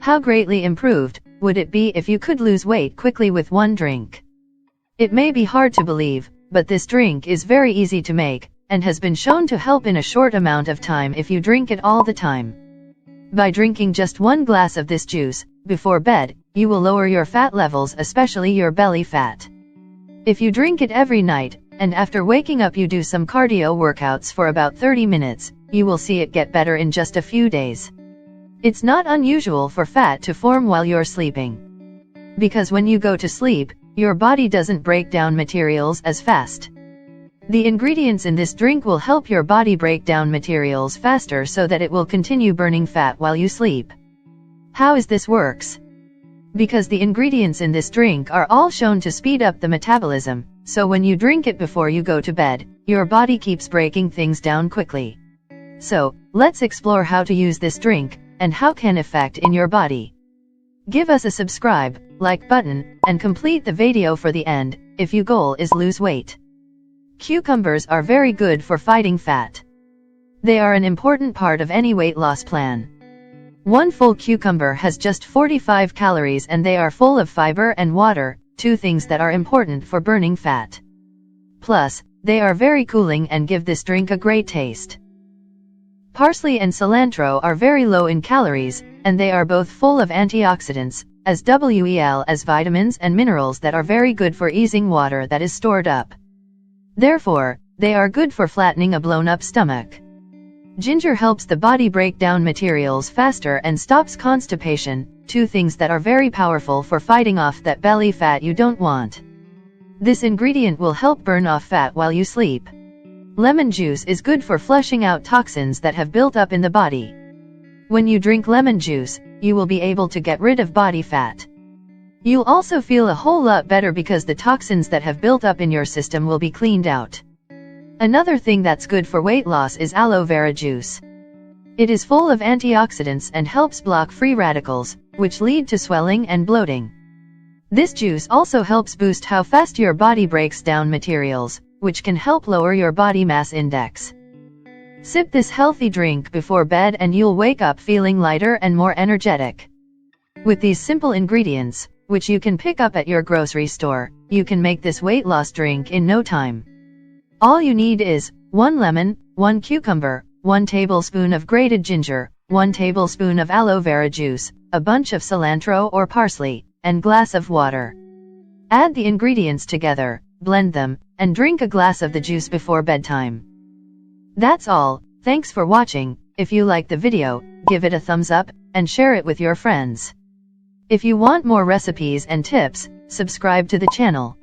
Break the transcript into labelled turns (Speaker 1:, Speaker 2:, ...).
Speaker 1: How greatly improved would it be if you could lose weight quickly with one drink? It may be hard to believe, but this drink is very easy to make, and has been shown to help in a short amount of time if you drink it all the time. By drinking just 1 glass of this juice before bed, you will lower your fat levels, especially your belly fat. If you drink it every night, and after waking up you do some cardio workouts for about 30 minutes, you will see it get better in just a few days. It's not unusual for fat to form while you're sleeping. Because when you go to sleep, your body doesn't break down materials as fast. The ingredients in this drink will help your body break down materials faster so that it will continue burning fat while you sleep. How is this works? Because the ingredients in this drink are all shown to speed up the metabolism, so when you drink it before you go to bed, your body keeps breaking things down quickly. So, let's explore how to use this drink, and how can affect in your body. Give us a subscribe, like button, and complete the video for the end, if your goal is lose weight. Cucumbers are very good for fighting fat. They are an important part of any weight loss plan. 1 full cucumber has just 45 calories and they are full of fiber and water, 2 things that are important for burning fat. Plus, they are very cooling and give this drink a great taste. Parsley and cilantro are very low in calories, and they are both full of antioxidants, as well as vitamins and minerals that are very good for easing water that is stored up. Therefore, they are good for flattening a blown-up stomach. Ginger helps the body break down materials faster and stops constipation, 2 things that are very powerful for fighting off that belly fat you don't want. This ingredient will help burn off fat while you sleep. Lemon juice is good for flushing out toxins that have built up in the body. When you drink lemon juice, you will be able to get rid of body fat. You'll also feel a whole lot better because the toxins that have built up in your system will be cleaned out. Another thing that's good for weight loss is aloe vera juice. It is full of antioxidants and helps block free radicals, which lead to swelling and bloating. This juice also helps boost how fast your body breaks down materials, which can help lower your body mass index. Sip this healthy drink before bed and you'll wake up feeling lighter and more energetic. With these simple ingredients, which you can pick up at your grocery store, you can make this weight loss drink in no time. All you need is 1 lemon, 1 cucumber, 1 tablespoon of grated ginger, 1 tablespoon of aloe vera juice, a bunch of cilantro or parsley, and glass of water. Add the ingredients together, blend them, and drink a glass of the juice before bedtime. That's all. Thanks for watching. If you like the video, give it a thumbs up, and share it with your friends. If you want more recipes and tips, subscribe to the channel.